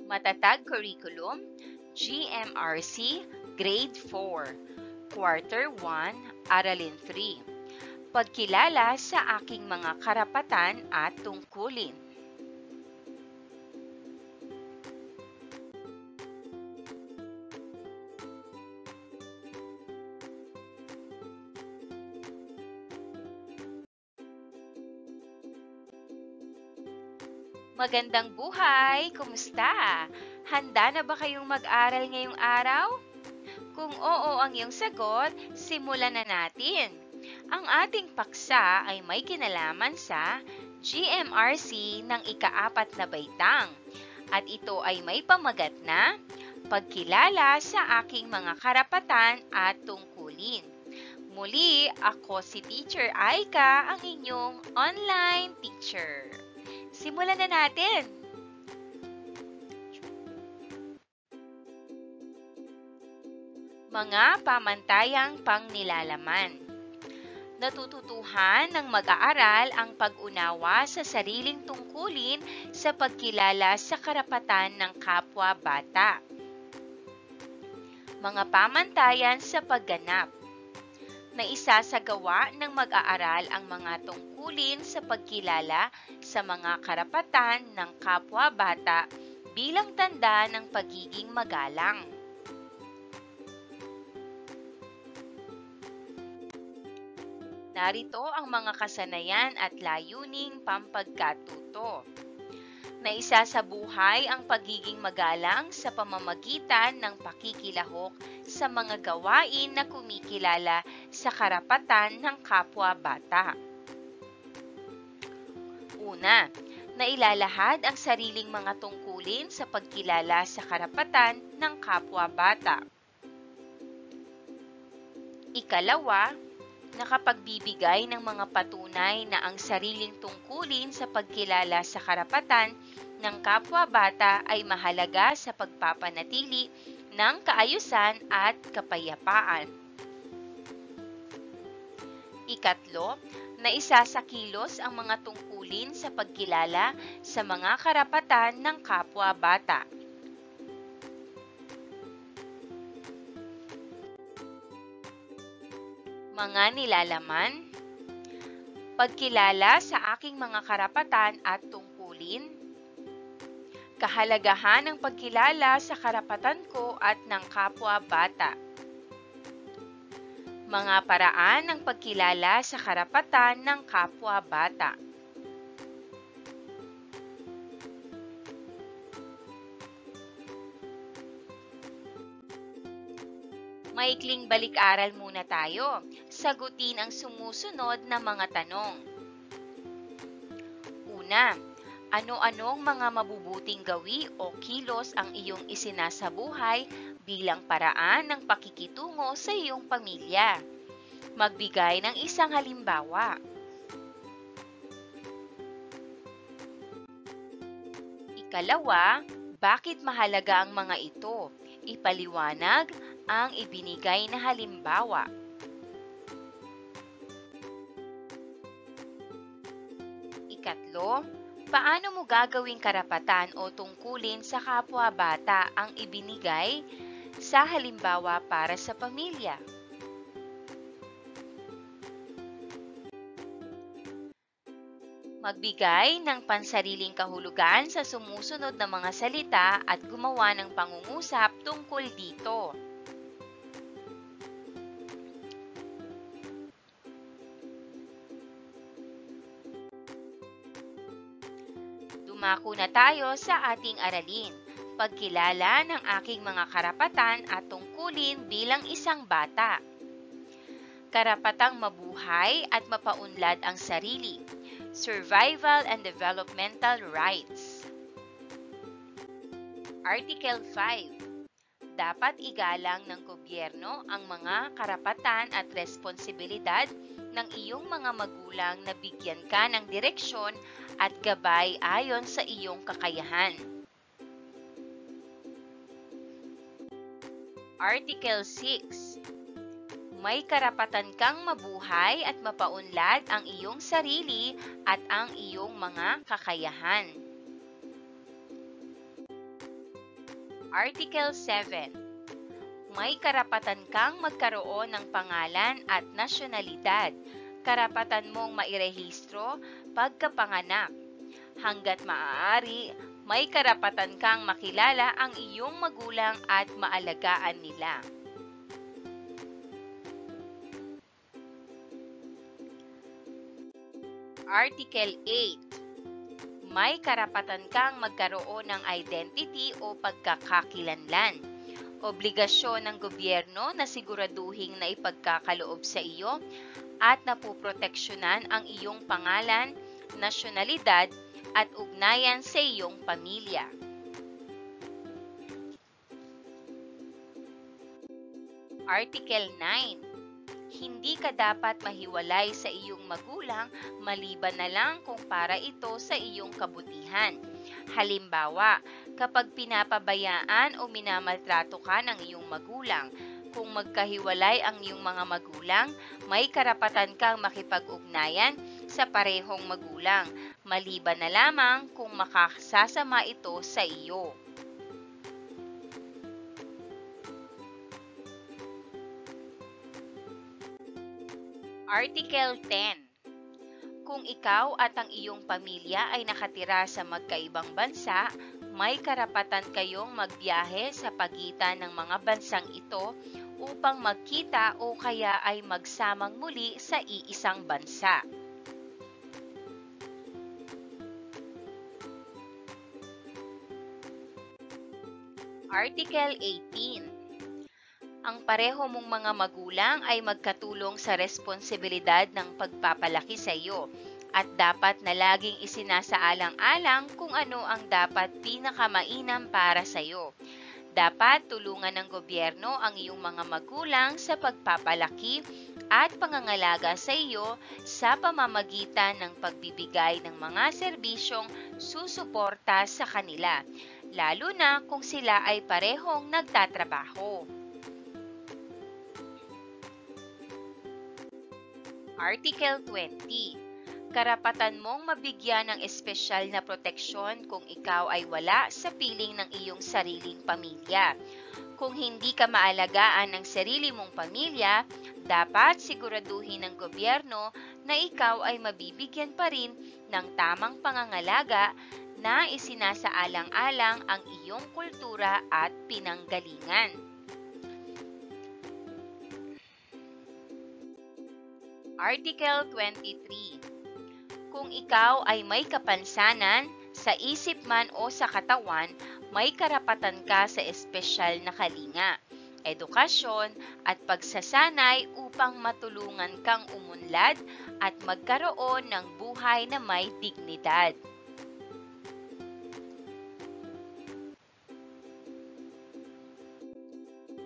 Matatag Curriculum, GMRC, Grade 4, Quarter 1, Aralin 3. Pagkilala sa aking mga karapatan at tungkulin. Magandang buhay! Kumusta? Handa na ba kayong mag-aral ngayong araw? Kung oo ang iyong sagot, simulan na natin. Ang ating paksa ay may kinalaman sa GMRC ng ika-4 na baitang at ito ay may pamagat na pagkilala sa aking mga karapatan at tungkulin. Muli, ako si Teacher Aika, ang inyong online teacher. Simulan na natin! Mga pamantayang pangnilalaman. Natututuhan ng mag-aaral ang pag-unawa sa sariling tungkulin sa pagkilala sa karapatan ng kapwa-bata. Mga pamantayan sa pagganap. Naisasagawa ng mag-aaral ang mga tungkulin sa pagkilala sa mga karapatan ng kapwa-bata bilang tanda ng pagiging magalang. Narito ang mga kasanayan at layuning pampagkatuto. Naisasabuhay ang pagiging magalang sa pamamagitan ng pakikilahok sa mga gawain na kumikilala sa karapatan ng kapwa-bata. Una, nailalahad ang sariling mga tungkulin sa pagkilala sa karapatan ng kapwa-bata. Ikalawa, nakapagbibigay ng mga patunay na ang sariling tungkulin sa pagkilala sa karapatan ng kapwa-bata ay mahalaga sa pagpapanatili ng kaayusan at kapayapaan. Ikatlo, naisasakilos ang mga tungkulin sa pagkilala sa mga karapatan ng kapwa-bata. Mga nilalaman, pagkilala sa aking mga karapatan at tungkulin, kahalagahan ng pagkilala sa karapatan ko at ng kapwa-bata, mga paraan ng pagkilala sa karapatan ng kapwa-bata. Maikling balik-aral muna tayo. Sagutin ang sumusunod na mga tanong. Una, ano-anong mga mabubuting gawi o kilos ang iyong isinasabuhay bilang paraan ng pakikitungo sa iyong pamilya? Magbigay ng isang halimbawa. Ikalawa, bakit mahalaga ang mga ito? Ipaliwanag ang ibinigay na halimbawa. Ikatlo, paano mo gagawing karapatan o tungkulin sa kapwa-bata ang ibinigay sa halimbawa para sa pamilya? Magbigay ng pansariling kahulugan sa sumusunod na mga salita at gumawa ng pangungusap tungkol dito. Dumako na tayo sa ating aralin. Pagkilala ng aking mga karapatan at tungkulin bilang isang bata. Karapatang mabuhay at mapaunlad ang sarili. Survival and Developmental Rights. Article 5. Dapat igalang ng gobyerno ang mga karapatan at responsibilidad ng iyong mga magulang na bigyan ka ng direksyon at gabay ayon sa iyong kakayahan. Article 6. May karapatan kang mabuhay at mapaunlad ang iyong sarili at ang iyong mga kakayahan. Article 7. May karapatan kang magkaroon ng pangalan at nasyonalidad. Karapatan mong mairehistro pagkapanganak. Hanggat maaari, may karapatan kang makilala ang iyong magulang at maalagaan nila. Article 8. May karapatan kang magkaroon ng identity o pagkakakilanlan. Obligasyon ng gobyerno na siguraduhin na ipagkakaloob sa iyo at napuproteksyonan ang iyong pangalan, nasyonalidad at ugnayan sa iyong pamilya. Article 9. Hindi ka dapat mahiwalay sa iyong magulang maliban na lang kung para ito sa iyong kabutihan. Halimbawa, kapag pinapabayaan o minamaltrato ka ng iyong magulang, kung magkahiwalay ang iyong mga magulang, may karapatan kang makipag-ugnayan sa parehong magulang, maliban na lamang kung makasasama ito sa iyo. Article 10. Kung ikaw at ang iyong pamilya ay nakatira sa magkaibang bansa, may karapatan kayong magbiyahe sa pagitan ng mga bansang ito upang magkita o kaya ay magsamang muli sa iisang bansa. Article 18. Ang pareho mong mga magulang ay magkatulong sa responsibilidad ng pagpapalaki sa iyo at dapat na laging isinasaalang-alang kung ano ang dapat pinakamainam para sa iyo. Dapat tulungan ng gobyerno ang iyong mga magulang sa pagpapalaki at pangangalaga sa iyo sa pamamagitan ng pagbibigay ng mga serbisyong susuporta sa kanila, lalo na kung sila ay parehong nagtatrabaho. Article 20. Karapatan mong mabigyan ng espesyal na proteksyon kung ikaw ay wala sa piling ng iyong sariling pamilya. Kung hindi ka maalagaan ng sarili mong pamilya, dapat siguraduhin ng gobyerno na ikaw ay mabibigyan pa rin ng tamang pangangalaga na isinasaalang-alang ang iyong kultura at pinanggalingan. Article 23. Kung ikaw ay may kapansanan, sa isip man o sa katawan, may karapatan ka sa espesyal na kalinga, edukasyon at pagsasanay upang matulungan kang umunlad at magkaroon ng buhay na may dignidad.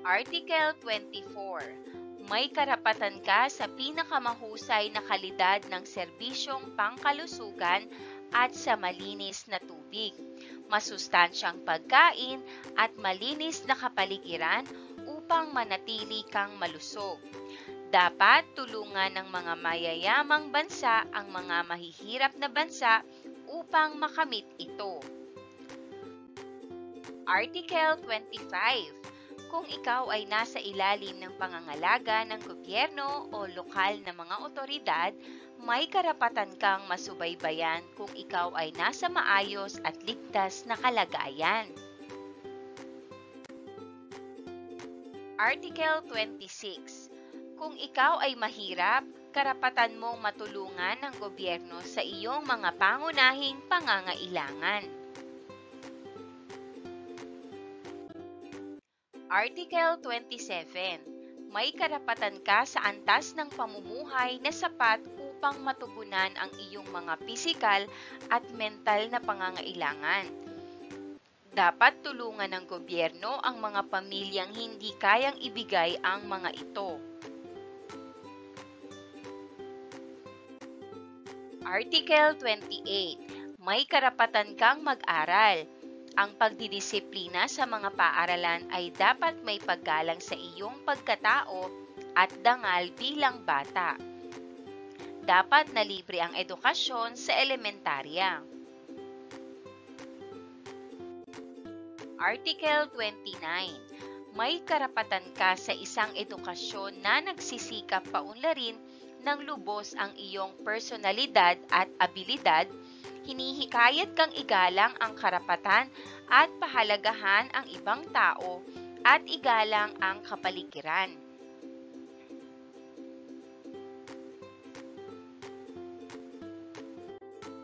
Article 24. May karapatan ka sa pinakamahusay na kalidad ng serbisyong pangkalusugan at sa malinis na tubig, masustansyang pagkain at malinis na kapaligiran upang manatili kang malusog. Dapat tulungan ng mga mayayamang bansa ang mga mahihirap na bansa upang makamit ito. Article 25. Kung ikaw ay nasa ilalim ng pangangalaga ng gobyerno o lokal na mga otoridad, may karapatan kang masubaybayan kung ikaw ay nasa maayos at ligtas na kalagayan. Article 26. Kung ikaw ay mahirap, karapatan mong matulungan ng gobyerno sa iyong mga pangunahing pangangailangan. Article 27. May karapatan ka sa antas ng pamumuhay na sapat upang matugunan ang iyong mga pisikal at mental na pangangailangan. Dapat tulungan ng gobyerno ang mga pamilyang hindi kayang ibigay ang mga ito. Article 28. May karapatan kang mag-aral. Ang pagdidisiplina sa mga paaralan ay dapat may paggalang sa iyong pagkatao at dangal bilang bata. Dapat na libre ang edukasyon sa elementarya. Article 29. May karapatan ka sa isang edukasyon na nagsisikap paunlarin ng lubos ang iyong personalidad at abilidad. Hinihikayat kang igalang ang karapatan at pahalagahan ang ibang tao at igalang ang kapaligiran.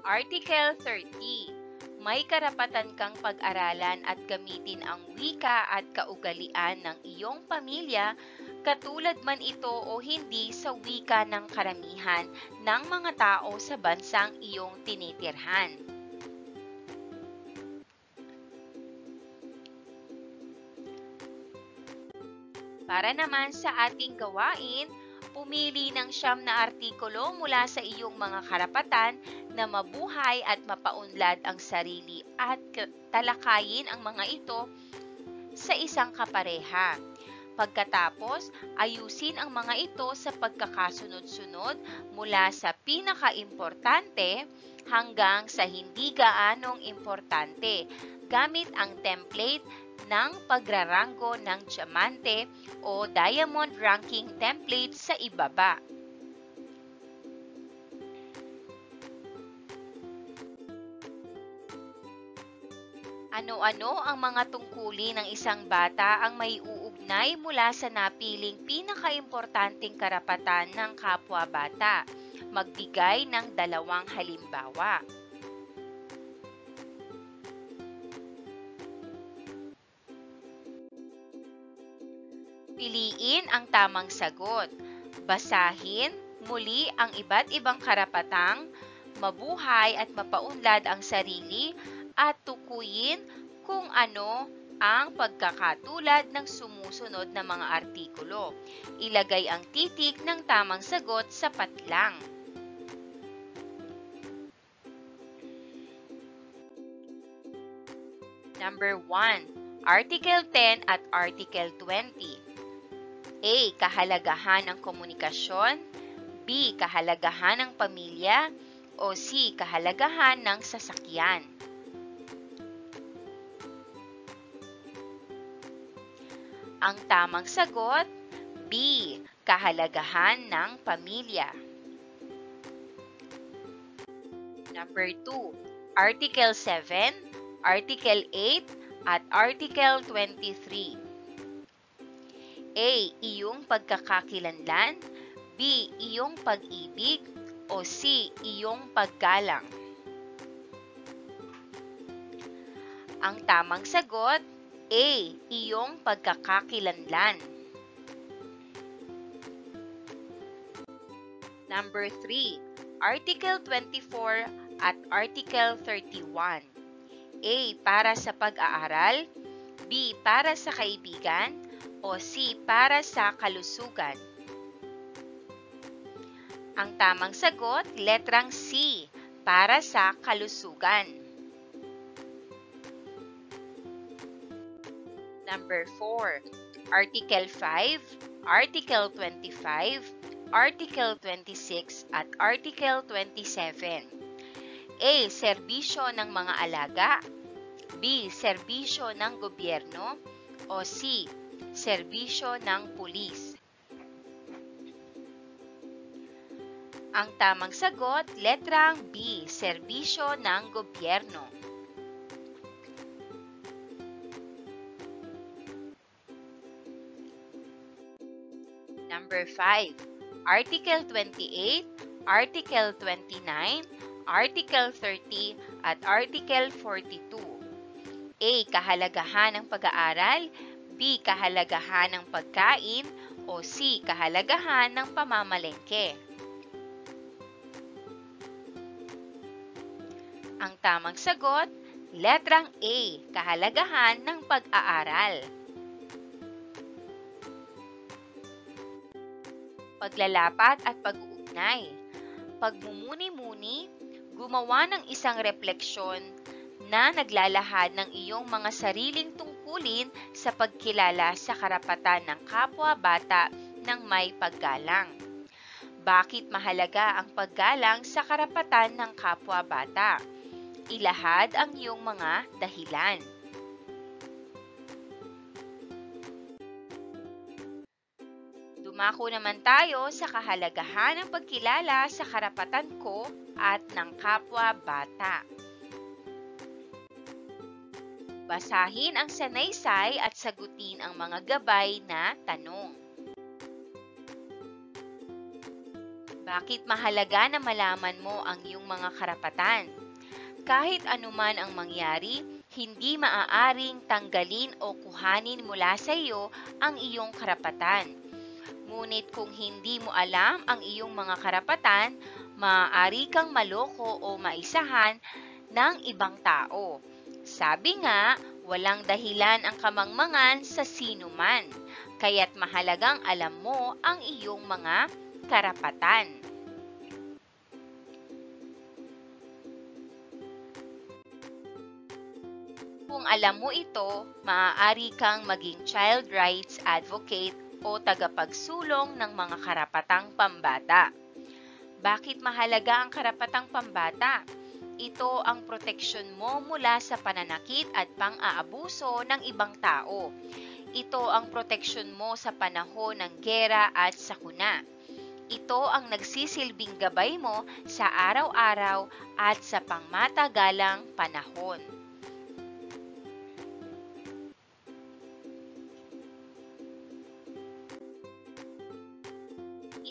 Article 30. May karapatan kang pag-aralan at gamitin ang wika at kaugalian ng iyong pamilya, katulad man ito o hindi sa wika ng karamihan ng mga tao sa bansang iyong tinitirhan. Para naman sa ating gawain, pumili ng 9 na artikulo mula sa iyong mga karapatan na mabuhay at mapaunlad ang sarili at talakayin ang mga ito sa isang kapareha. Pagkatapos, ayusin ang mga ito sa pagkakasunod-sunod mula sa pinakaimportante hanggang sa hindi gaanong importante gamit ang template ng pagraranggo ng diamante o diamond ranking template sa ibaba. Ano-ano ang mga tungkulin ng isang bata ang may uugnay mula sa napiling pinakaimportanteng karapatan ng kapwa-bata? Magbigay ng 2 halimbawa. Piliin ang tamang sagot. Basahin muli ang iba't ibang karapatang mabuhay at mapaunlad ang sarili at tukuyin kung ano ang pagkakatulad ng sumusunod na mga artikulo. Ilagay ang titik ng tamang sagot sa patlang. Number 1. Article 10 at Article 20. A. Kahalagahan ng komunikasyon. B. Kahalagahan ng pamilya. O C. Kahalagahan ng sasakyan. Ang tamang sagot, B. Kahalagahan ng pamilya. Number 2. Article 7, Article 8, at Article 23. A. Iyong pagkakakilanlan. B. Iyong pag-ibig. O C. Iyong paggalang. Ang tamang sagot, A. Iyong pagkakakilanlan. Number 3. Article 24 at Article 31. A. Para sa pag-aaral. B. Para sa kaibigan. O C. Para sa kalusugan. Ang tamang sagot, letrang C. Para sa kalusugan. Number 4. Article 5, Article 25, Article 26, at Article 27. A. Serbisyo ng mga alaga. B. Serbisyo ng gobyerno. O C. Serbisyo ng pulis. Ang tamang sagot, letrang B. Serbisyo ng gobyerno. Number 5. Article 28, Article 29, Article 30, at Article 42. A. Kahalagahan ng pag-aaral. B. Kahalagahan ng pagkain. O C. Kahalagahan ng pamamalengke. Ang tamang sagot, letrang A. Kahalagahan ng pag-aaral. Paglalapat at pag-uugnay. Pagmumuni-muni, gumawa ng isang refleksyon na naglalahad ng iyong mga sariling tungkulin sa pagkilala sa karapatan ng kapwa-bata ng may paggalang. Bakit mahalaga ang paggalang sa karapatan ng kapwa-bata? Ilahad ang iyong mga dahilan. Dumako naman tayo sa kahalagahan ng pagkilala sa karapatan ko at ng kapwa-bata. Basahin ang sanaysay at sagutin ang mga gabay na tanong. Bakit mahalaga na malaman mo ang iyong mga karapatan? Kahit anuman ang mangyari, hindi maaaring tanggalin o kuhanin mula sa iyo ang iyong karapatan. Ngunit kung hindi mo alam ang iyong mga karapatan, maaari kang maloko o maisahan ng ibang tao. Sabi nga, walang dahilan ang kamangmangan sa sinuman, kaya't mahalagang alam mo ang iyong mga karapatan. Kung alam mo ito, maaari kang maging child rights advocate o tagapagsulong ng mga karapatang pambata. Bakit mahalaga ang karapatang pambata? Ito ang proteksyon mo mula sa pananakit at pang-aabuso ng ibang tao. Ito ang proteksyon mo sa panahon ng giyera at sakuna. Ito ang nagsisilbing gabay mo sa araw-araw at sa pangmatagalang panahon.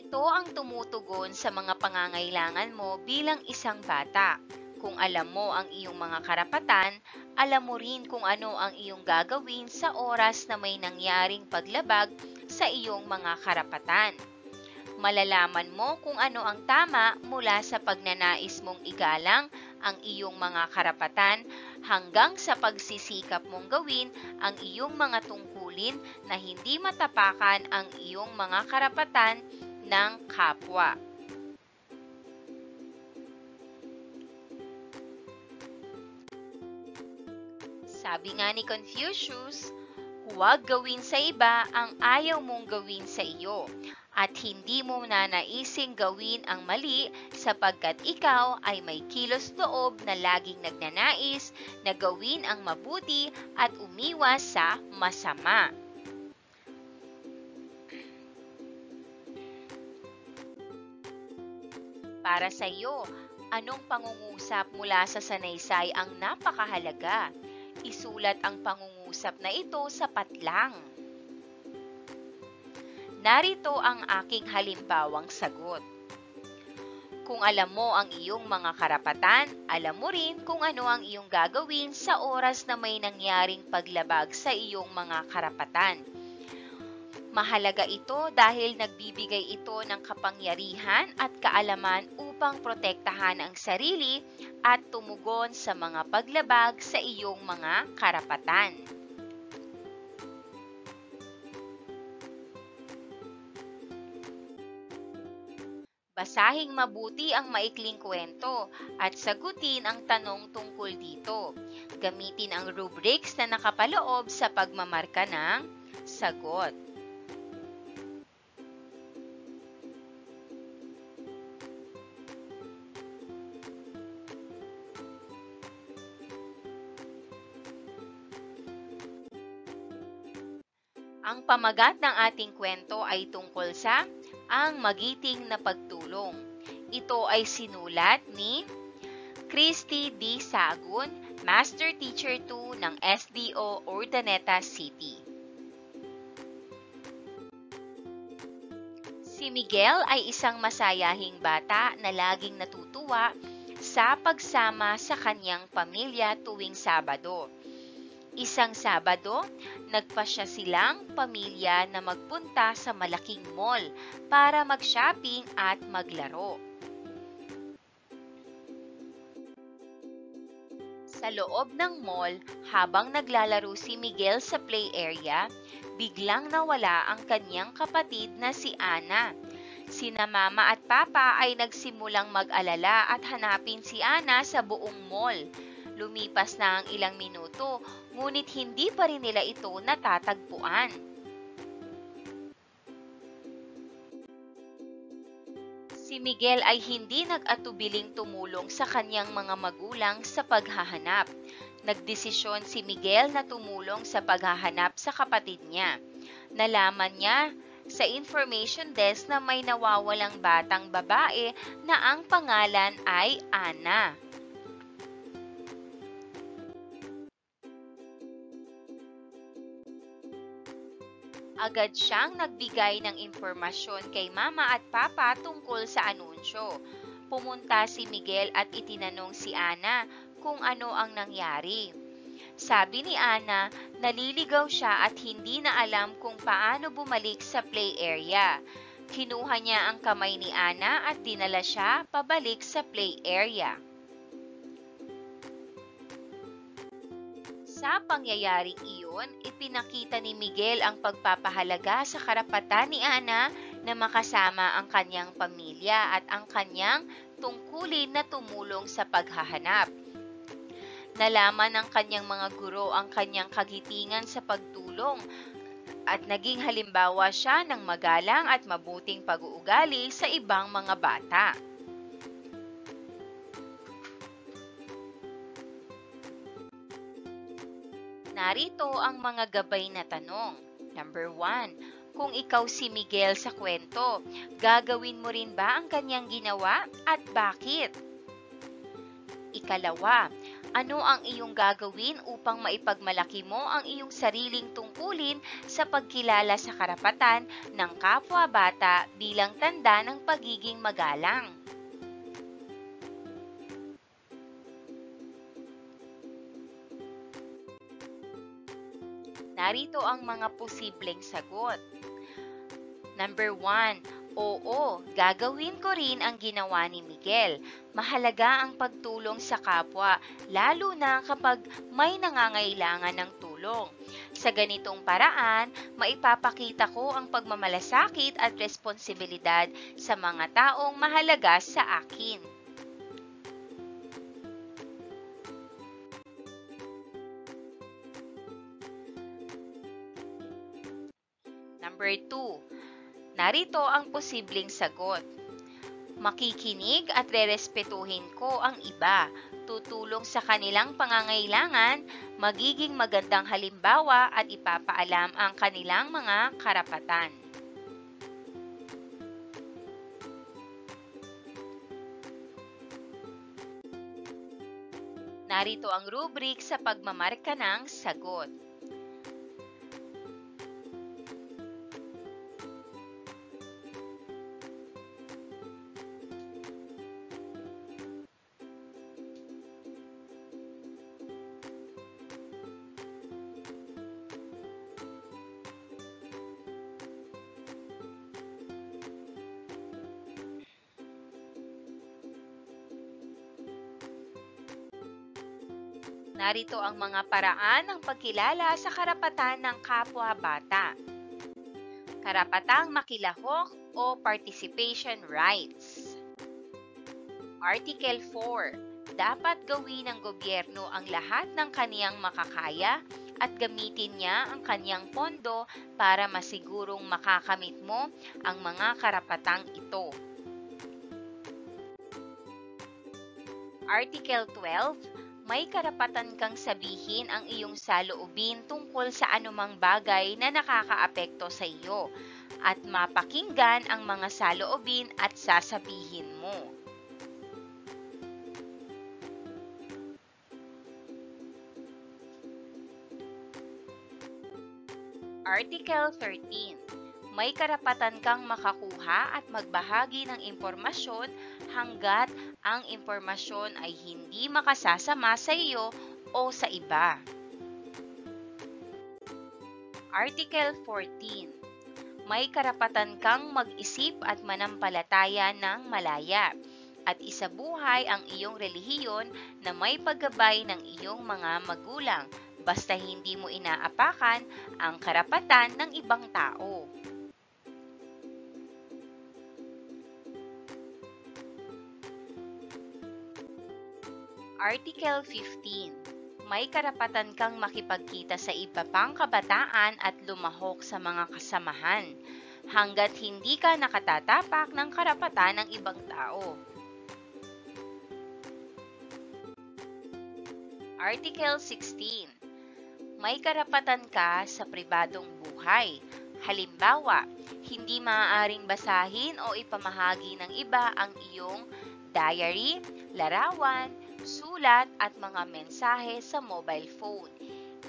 Ito ang tumutugon sa mga pangangailangan mo bilang isang bata. Kung alam mo ang iyong mga karapatan, alam mo rin kung ano ang iyong gagawin sa oras na may nangyaring paglabag sa iyong mga karapatan. Malalaman mo kung ano ang tama mula sa pagnanais mong igalang ang iyong mga karapatan hanggang sa pagsisikap mong gawin ang iyong mga tungkulin na hindi matapakan ang iyong mga karapatan ng kapwa. Sabi nga ni Confucius, huwag gawin sa iba ang ayaw mong gawin sa iyo, at hindi mo nanaising gawin ang mali sapagkat ikaw ay may kilos loob na laging nagnanais na gawin ang mabuti at umiwas sa masama. Para sa iyo, anong pangungusap mula sa sanaysay ang napakahalaga? Isulat ang pangungusap na ito sa patlang. Narito ang aking halimbawang sagot. Kung alam mo ang iyong mga karapatan, alam mo rin kung ano ang iyong gagawin sa oras na may nangyaring paglabag sa iyong mga karapatan. Mahalaga ito dahil nagbibigay ito ng kapangyarihan at kaalaman upang protektahan ang sarili at tumugon sa mga paglabag sa iyong mga karapatan. Basahing mabuti ang maikling kwento at sagutin ang tanong tungkol dito. Gamitin ang rubrics na nakapaloob sa pagmamarka ng sagot. Ang pamagat ng ating kwento ay tungkol sa ang magiting na pagtulong. Ito ay sinulat ni Christy D. Sagun, Master Teacher 2 ng SDO Urdaneta City. Si Miguel ay isang masayahing bata na laging natutuwa sa pagsama sa kanyang pamilya tuwing Sabado. Isang Sabado, nagpasya silang pamilya na magpunta sa malaking mall para mag-shopping at maglaro. Sa loob ng mall, habang naglalaro si Miguel sa play area, biglang nawala ang kanyang kapatid na si Ana. Sina Mama at Papa ay nagsimulang mag-alala at hanapin si Ana sa buong mall. Lumipas na ang ilang minuto, ngunit hindi pa rin nila ito natatagpuan. Si Miguel ay hindi nag-atubiling tumulong sa kanyang mga magulang sa paghahanap. Nagdesisyon si Miguel na tumulong sa paghahanap sa kapatid niya. Nalaman niya sa information desk na may nawawalang batang babae na ang pangalan ay Ana. Agad siyang nagbigay ng impormasyon kay mama at papa tungkol sa anunsyo. Pumunta si Miguel at itinanong si Ana kung ano ang nangyari. Sabi ni Ana, naliligaw siya at hindi na alam kung paano bumalik sa play area. Kinuha niya ang kamay ni Ana at dinala siya pabalik sa play area. Sa pangyayaring iyon, ipinakita ni Miguel ang pagpapahalaga sa karapatan ni Ana na makasama ang kanyang pamilya at ang kanyang tungkulin na tumulong sa paghahanap. Nalaman ng kanyang mga guro ang kanyang kagitingan sa pagtulong at naging halimbawa siya ng magalang at mabuting pag-uugali sa ibang mga bata. Narito ang mga gabay na tanong. Number 1. Kung ikaw si Miguel sa kwento, gagawin mo rin ba ang kanyang ginawa at bakit? Ikalawa, ano ang iyong gagawin upang maipagmalaki mo ang iyong sariling tungkulin sa pagkilala sa karapatan ng kapwa-bata bilang tanda ng pagiging magalang? Narito ang mga posibleng sagot. Number 1. Oo, gagawin ko rin ang ginawa ni Miguel. Mahalaga ang pagtulong sa kapwa, lalo na kapag may nangangailangan ng tulong. Sa ganitong paraan, maipapakita ko ang pagmamalasakit at responsibilidad sa mga taong mahalaga sa akin. Number 2. Narito ang posibleng sagot. Makikinig at rerespetuhin ko ang iba, tutulong sa kanilang pangangailangan, magiging magandang halimbawa at ipapaalam ang kanilang mga karapatan. Narito ang rubric sa pagmamarka ng sagot. Narito ang mga paraan ng pagkilala sa karapatan ng kapwa-bata. Karapatang makilahok o participation rights. Article 4. Dapat gawin ng gobyerno ang lahat ng kaniyang makakaya at gamitin niya ang kaniyang pondo para masigurong makakamit mo ang mga karapatang ito. Article 12. May karapatan kang sabihin ang iyong saloobin tungkol sa anumang bagay na nakakaapekto sa iyo at mapakinggan ang mga saloobin at sasabihin mo. Article 13. May karapatan kang makakuha at magbahagi ng impormasyon hanggat ang impormasyon ay hindi makasasama sa iyo o sa iba. Article 14. May karapatan kang mag-isip at manampalataya ng malaya at isabuhay ang iyong relihiyon na may paggabay ng iyong mga magulang basta hindi mo inaapakan ang karapatan ng ibang tao. Article 15. May karapatan kang makipagkita sa iba pang kabataan at lumahok sa mga kasamahan hanggat hindi ka nakatatapak ng karapatan ng ibang tao. Article 16. May karapatan ka sa pribadong buhay. Halimbawa, hindi maaaring basahin o ipamahagi ng iba ang iyong diary, larawan, sulat at mga mensahe sa mobile phone,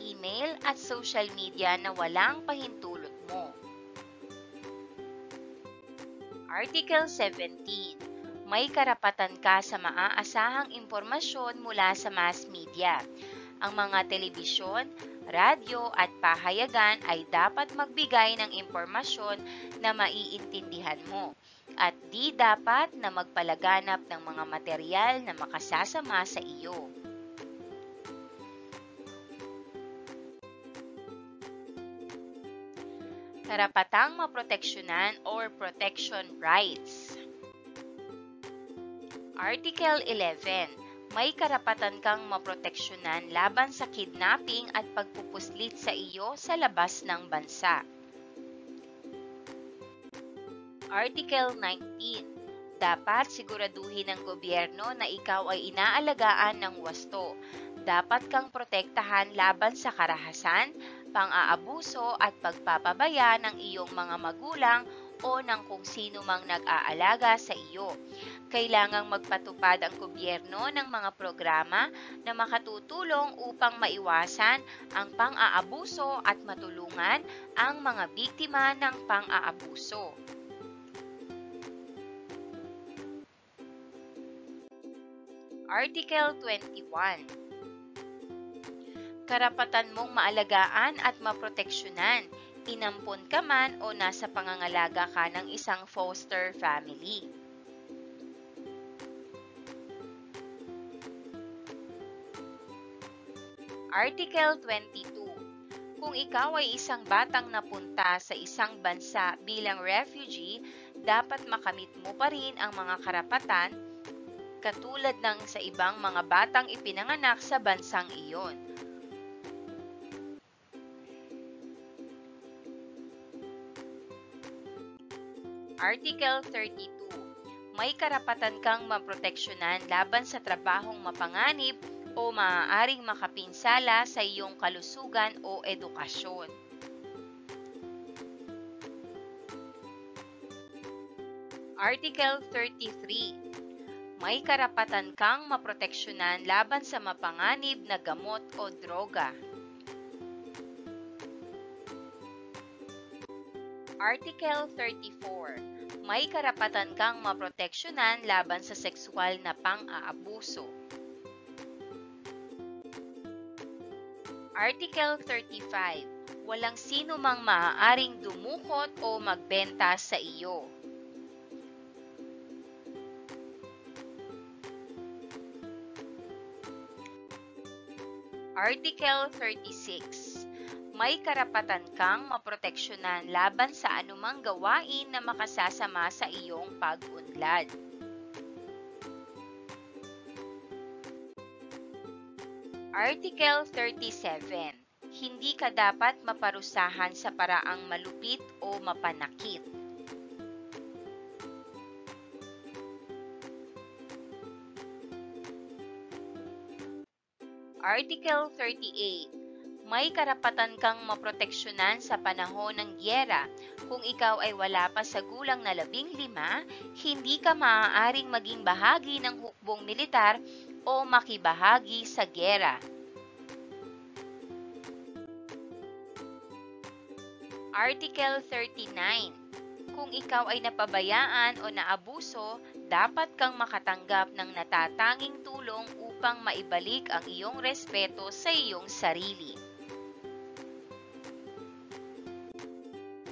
email at social media na walang pahintulot mo. Article 17. May karapatan ka sa maaasahang impormasyon mula sa mass media. Ang mga telebisyon, radyo at pahayagan ay dapat magbigay ng impormasyon na maiintindihan mo at di dapat na magpalaganap ng mga materyal na makasasama sa iyo. Karapatang maproteksyonan or protection rights. Article 11. May karapatan kang maproteksyonan laban sa kidnapping at pagpupuslit sa iyo sa labas ng bansa. Article 19. Dapat siguraduhin ng gobyerno na ikaw ay inaalagaan ng wasto. Dapat kang protektahan laban sa karahasan, pang-aabuso at pagpapabaya ng iyong mga magulang o ng kung sino mang nag-aalaga sa iyo. Kailangang magpatupad ang gobyerno ng mga programa na makatutulong upang maiwasan ang pang-aabuso at matulungan ang mga biktima ng pang-aabuso. Article 21. Karapatan mong maalagaan at maproteksyonan, inampon ka man o nasa pangangalaga ka ng isang foster family. Article 22. Kung ikaw ay isang batang napunta sa isang bansa bilang refugee, dapat makamit mo pa rin ang mga karapatan katulad ng sa ibang mga batang ipinanganak sa bansang iyon. Article 32. May karapatan kang maproteksyonan laban sa trabahong mapanganib o maaaring makapinsala sa iyong kalusugan o edukasyon. Article 33. May karapatan kang maproteksyonan laban sa mapanganib na gamot o droga. Article 34. May karapatan kang maproteksyonan laban sa sexual na pang-aabuso. Article 35. Walang sino mang maaaring dumukot o magbenta sa iyo. Article 36. May karapatan kang maproteksyonan laban sa anumang gawain na makasasama sa iyong pag-unlad. Article 37. Hindi ka dapat maparusahan sa paraang malupit o mapanakit. Article 38. May karapatan kang maproteksyonan sa panahon ng giyera. Kung ikaw ay wala pa sa gulang na 15, hindi ka maaaring maging bahagi ng hukbong militar o makibahagi sa giyera. Article 39. Kung ikaw ay napabayaan o naabuso, dapat kang makatanggap ng natatanging tulong upang maibalik ang iyong respeto sa iyong sarili.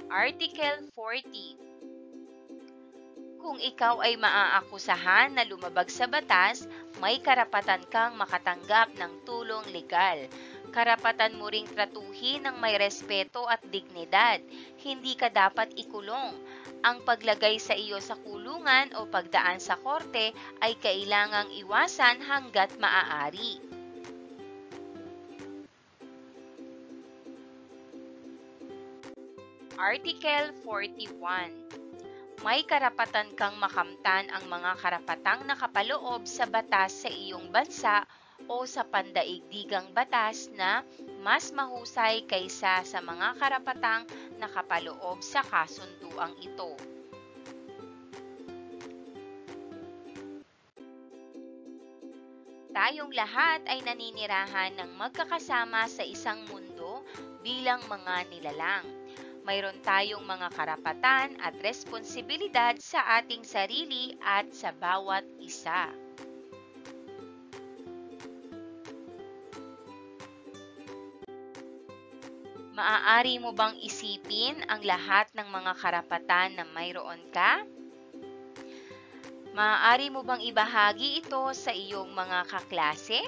Article 40. Kung ikaw ay maaakusahan na lumabag sa batas, may karapatan kang makatanggap ng tulong legal. Karapatan mo ring tratuhin ng may respeto at dignidad. Hindi ka dapat ikulong. Ang paglagay sa iyo sa kulungan o pagdaan sa korte ay kailangang iwasan hanggat maaari. Article 41. May karapatan kang makamtan ang mga karapatang nakapaloob sa batas sa iyong bansa o sa pandaigdigang batas na mas mahusay kaysa sa mga karapatang nakapaloob sa kasunduang ito. Tayong lahat ay naninirahan ng magkakasama sa isang mundo bilang mga nilalang. Mayroon tayong mga karapatan at responsibilidad sa ating sarili at sa bawat isa. Maaari mo bang isipin ang lahat ng mga karapatan na mayroon ka? Maaari mo bang ibahagi ito sa iyong mga kaklase?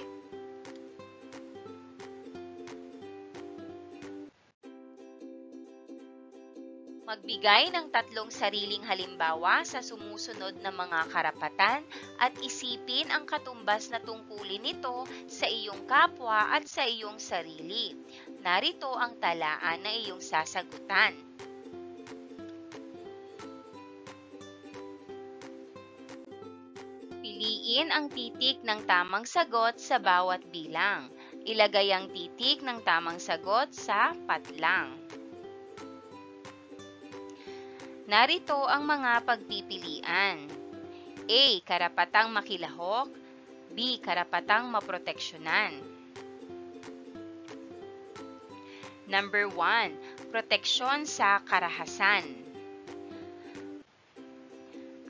Magbigay ng 3 sariling halimbawa sa sumusunod na mga karapatan at isipin ang katumbas na tungkulin nito sa iyong kapwa at sa iyong sarili. Narito ang talaan na iyong sasagutan. Piliin ang titik ng tamang sagot sa bawat bilang. Ilagay ang titik ng tamang sagot sa patlang. Narito ang mga pagpipilian. A. Karapatang makilahok. B. Karapatang maproteksyonan. Number 1. Proteksyon sa karahasan.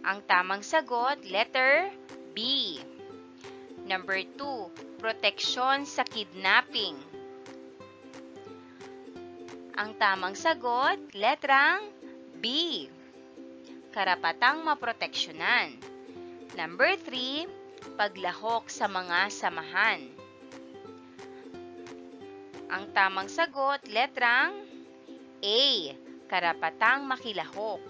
Ang tamang sagot, letter B. Number 2. Proteksyon sa kidnapping. Ang tamang sagot, letrang B. Karapatang maproteksyonan. Number 3. Paglahok sa mga samahan. Ang tamang sagot, letrang A. Karapatang makilahok.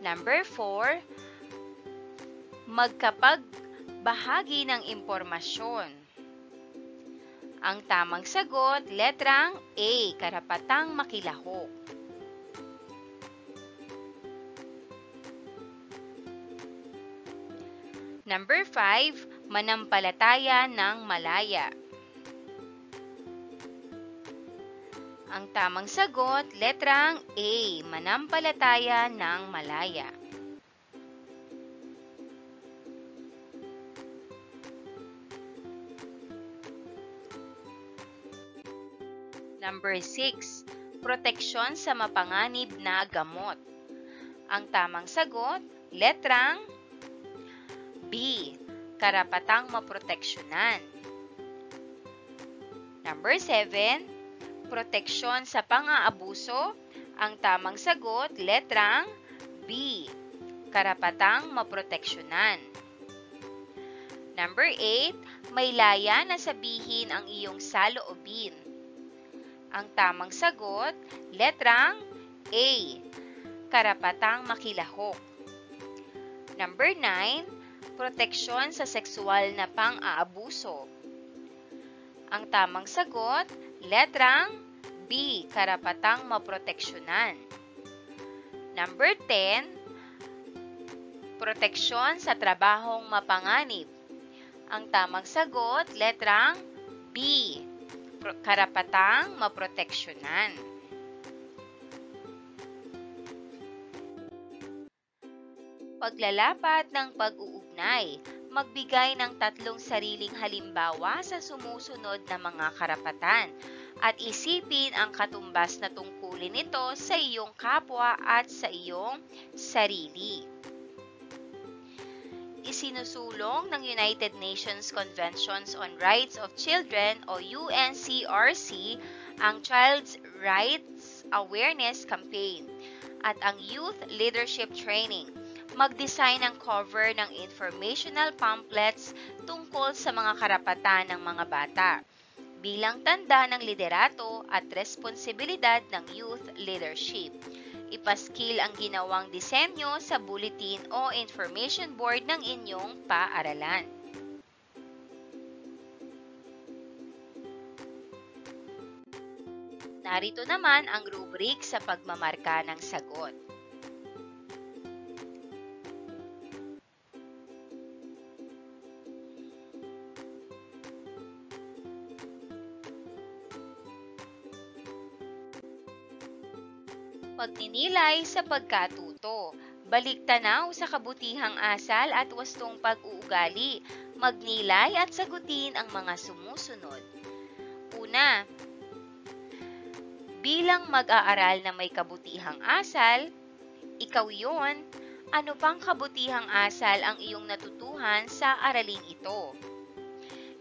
Number 4. Magkapagbahagi ng impormasyon. Ang tamang sagot, letrang A. Karapatang makilahok. Number 5, manampalataya ng malaya. Ang tamang sagot, letrang A, manampalataya ng malaya. Number 6, proteksyon sa mapanganib na gamot. Ang tamang sagot, letrang B. Karapatang maproteksyonan. Number 7. Proteksyon sa pang-aabuso. Ang tamang sagot, letrang B. Karapatang maproteksyonan. Number 8. May laya na sabihin ang iyong saloobin. Ang tamang sagot, letrang A. Karapatang makilahok. Number 9. Proteksyon sa sexual na pang-aabuso. Ang tamang sagot, letrang B. Karapatang maproteksyonan. Number 10. Proteksyon sa trabahong mapanganib. Ang tamang sagot, letrang B. Karapatang maproteksyonan. Paglalapat ng pag-uugnay, magbigay ng 3 sariling halimbawa sa sumusunod na mga karapatan at isipin ang katumbas na tungkulin nito sa iyong kapwa at sa iyong sarili. Isinusulong ng United Nations Conventions on Rights of Children o UNCRC ang Child's Rights Awareness Campaign at ang Youth Leadership Training. Mag-design ng cover ng informational pamphlets tungkol sa mga karapatan ng mga bata bilang tanda ng liderato at responsibilidad ng youth leadership. Ipaskil ang ginawang disenyo sa bulletin o information board ng inyong paaralan. Narito naman ang rubric sa pagmamarka ng sagot. Pagninilay sa pagkatuto. Baliktanaw sa kabutihang asal at wastong pag-uugali. Magnilay at sagutin ang mga sumusunod. Una, bilang mag-aaral na may kabutihang asal, ikaw yon. Ano pang kabutihang asal ang iyong natutuhan sa araling ito?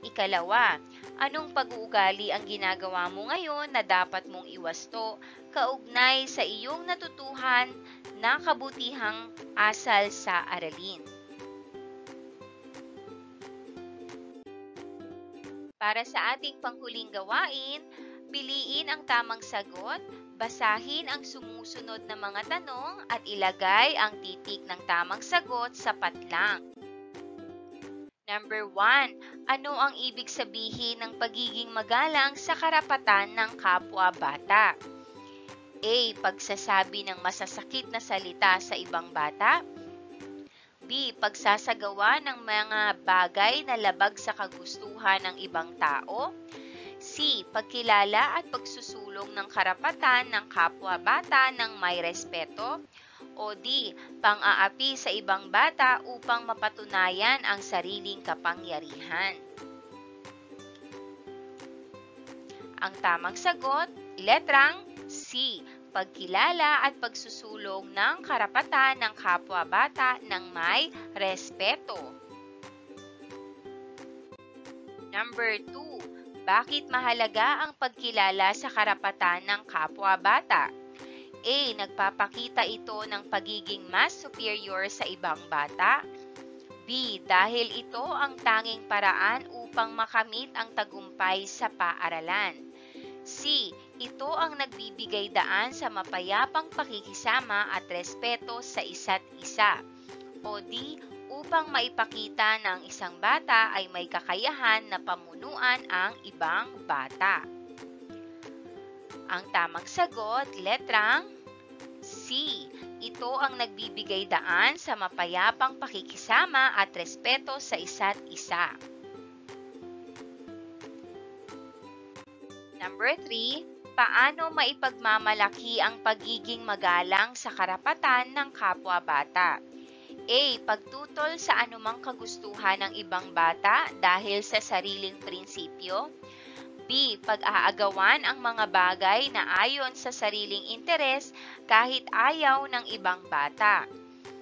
Ikalawa, anong pag-uugali ang ginagawa mo ngayon na dapat mong iwasto kaugnay sa iyong natutuhan na kabutihang asal sa aralin? Para sa ating panghuling gawain, piliin ang tamang sagot, basahin ang sumusunod na mga tanong at ilagay ang titik ng tamang sagot sa patlang. Number 1. Ano ang ibig sabihin ng pagiging magalang sa karapatan ng kapwa-bata? A. Pagsasabi ng masasakit na salita sa ibang bata. B. Pagsasagawa ng mga bagay na labag sa kagustuhan ng ibang tao. C. Pagkilala at pagsusulong ng karapatan ng kapwa-bata ng may respeto. O D. Pang-aapi sa ibang bata upang mapatunayan ang sariling kapangyarihan. Ang tamang sagot, letrang C. Pagkilala at pagsusulong ng karapatan ng kapwa-bata ng may respeto. Number 2. Bakit mahalaga ang pagkilala sa karapatan ng kapwa-bata? A. Nagpapakita ito ng pagiging mas superior sa ibang bata. B. Dahil ito ang tanging paraan upang makamit ang tagumpay sa paaralan. C. Ito ang nagbibigay daan sa mapayapang pakikisama at respeto sa isa't isa. O D. Upang maipakita ng isang bata ay may kakayahan na pamunuan ang ibang bata. Ang tamang sagot, letrang C. Ito ang nagbibigay daan sa mapayapang pakikisama at respeto sa isa't isa. Number 3. Paano maipagmamalaki ang pagiging magalang sa karapatan ng kapwa-bata? A. Pagtutol sa anumang kagustuhan ng ibang bata dahil sa sariling prinsipyo. B. Pag-aagawan ang mga bagay na ayon sa sariling interes kahit ayaw ng ibang bata.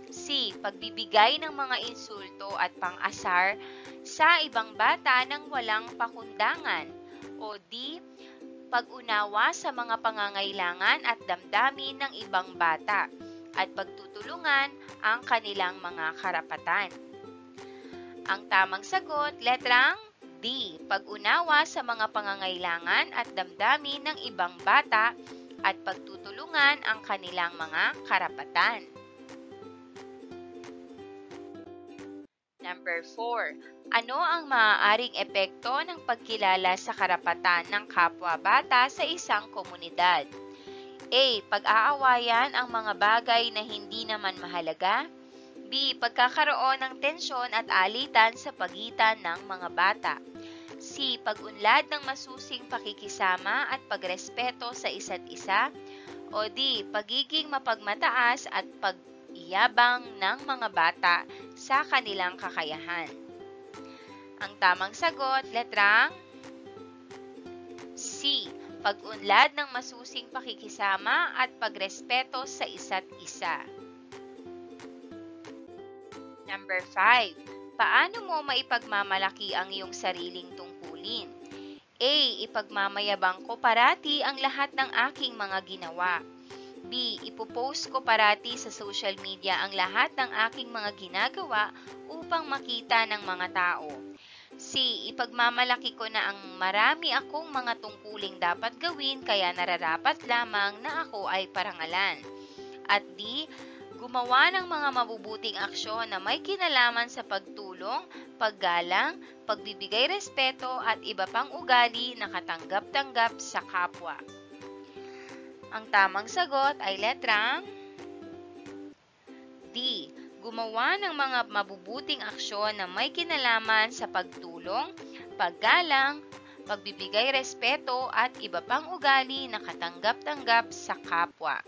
C. Pagbibigay ng mga insulto at pang-asar sa ibang bata nang walang pakundangan. O D. Pag-unawa sa mga pangangailangan at damdamin ng ibang bata at pagtutulungan ang kanilang mga karapatan. Ang tamang sagot, letrang D. Pag-unawa sa mga pangangailangan at damdamin ng ibang bata at pagtutulungan ang kanilang mga karapatan. Number 4. Ano ang maaaring epekto ng pagkilala sa karapatan ng kapwa-bata sa isang komunidad? A. Pag-aawayan ang mga bagay na hindi naman mahalaga. B. Pagkakaroon ng tensyon at alitan sa pagitan ng mga bata. C. Pag-unlad ng masusing pakikisama at pagrespeto sa isa't isa. O D. Pagiging mapagmataas at pag-iyabang ng mga bata sa kanilang kakayahan. Ang tamang sagot, letrang C. Pag-unlad ng masusing pakikisama at pagrespeto sa isa't isa. Number 5. Paano mo maipagmamalaki ang iyong sariling tungkulin? A. Ipagmamayabang ko parati ang lahat ng aking mga ginawa. B. Ipopost ko parati sa social media ang lahat ng aking mga ginagawa upang makita ng mga tao. C. Ipagmamalaki ko na ang marami akong mga tungkuling dapat gawin kaya nararapat lamang na ako ay parangalan. At D. Gumawa ng mga mabubuting aksyon na may kinalaman sa pagtulong, paggalang, pagbibigay respeto at iba pang ugali na katanggap-tanggap sa kapwa. Ang tamang sagot ay letrang D. Gumawa ng mga mabubuting aksyon na may kinalaman sa pagtulong, paggalang, pagbibigay respeto at iba pang ugali na katanggap-tanggap sa kapwa.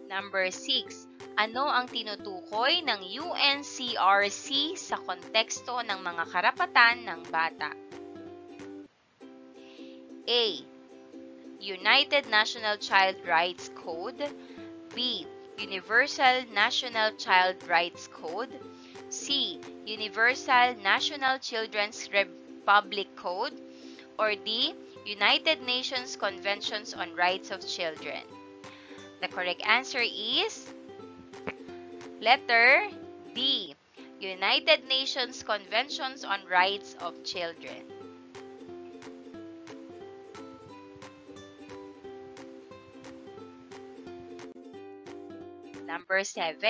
Number 6. Ano ang tinutukoy ng UNCRC sa konteksto ng mga karapatan ng bata? A. United National Child Rights Code. B. Universal National Child Rights Code. C. Universal National Children's Republic Code. Or D. United Nations Conventions on Rights of Children. The correct answer is letter D. United Nations Conventions on Rights of Children. Number 7.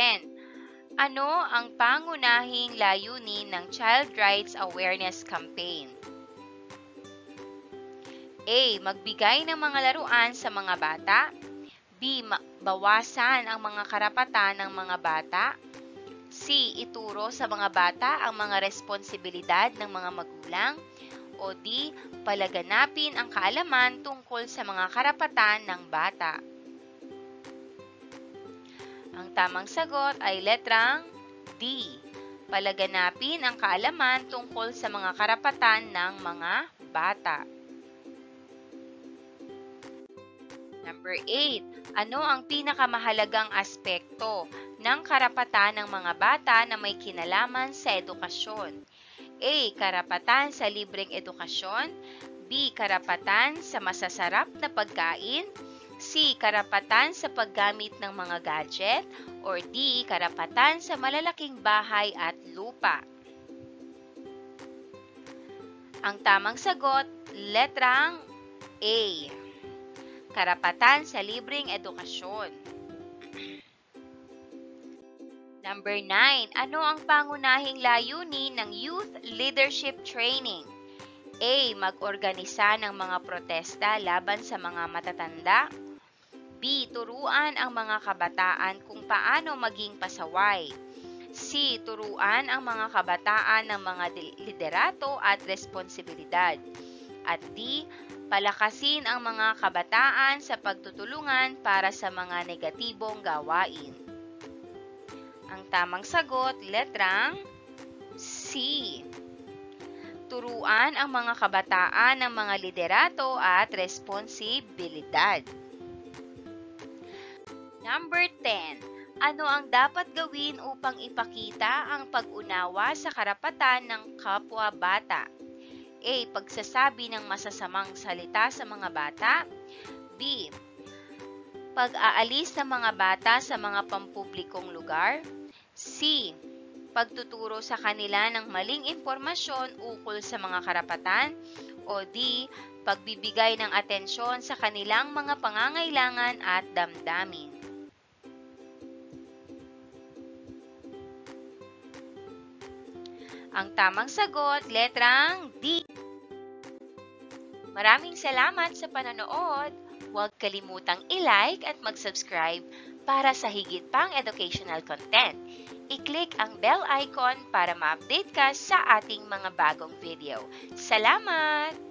Ano ang pangunahing layunin ng Child Rights Awareness Campaign? A. Magbigay ng mga laruan sa mga bata. B. Bawasan ang mga karapatan ng mga bata. C. Ituro sa mga bata ang mga responsibilidad ng mga magulang. O D. Palaganapin ang kaalaman tungkol sa mga karapatan ng bata. Ang tamang sagot ay letrang D. Palaganapin ang kaalaman tungkol sa mga karapatan ng mga bata. Number 8. Ano ang pinakamahalagang aspekto ng karapatan ng mga bata na may kinalaman sa edukasyon? A. Karapatan sa libreng edukasyon. B. Karapatan sa masasarap na pagkain. C. Karapatan sa paggamit ng mga gadget. Or D. Karapatan sa malalaking bahay at lupa. Ang tamang sagot, letrang A. Karapatan sa libreng edukasyon. Number 9. Ano ang pangunahing layunin ng Youth Leadership Training? A. Mag-organisa ng mga protesta laban sa mga matatanda. B. Turuan ang mga kabataan kung paano maging pasaway. C. Turuan ang mga kabataan ng mga liderato at responsibilidad. At D. Palakasin ang mga kabataan sa pagtutulungan para sa mga negatibong gawain. Ang tamang sagot, letrang C. Turuan ang mga kabataan ng mga liderato at responsibilidad. Number 10. Ano ang dapat gawin upang ipakita ang pag-unawa sa karapatan ng kapwa bata? A. Pagsasabi ng masasamang salita sa mga bata. B. Pag-aalis ng mga bata sa mga pampublikong lugar. C. Pagtuturo sa kanila ng maling impormasyon ukol sa mga karapatan. O D. Pagbibigay ng atensyon sa kanilang mga pangangailangan at damdamin. Ang tamang sagot, letrang D. Maraming salamat sa panonood. Huwag kalimutang i-like at mag-subscribe para sa higit pang educational content. I-click ang bell icon para ma-update ka sa ating mga bagong video. Salamat!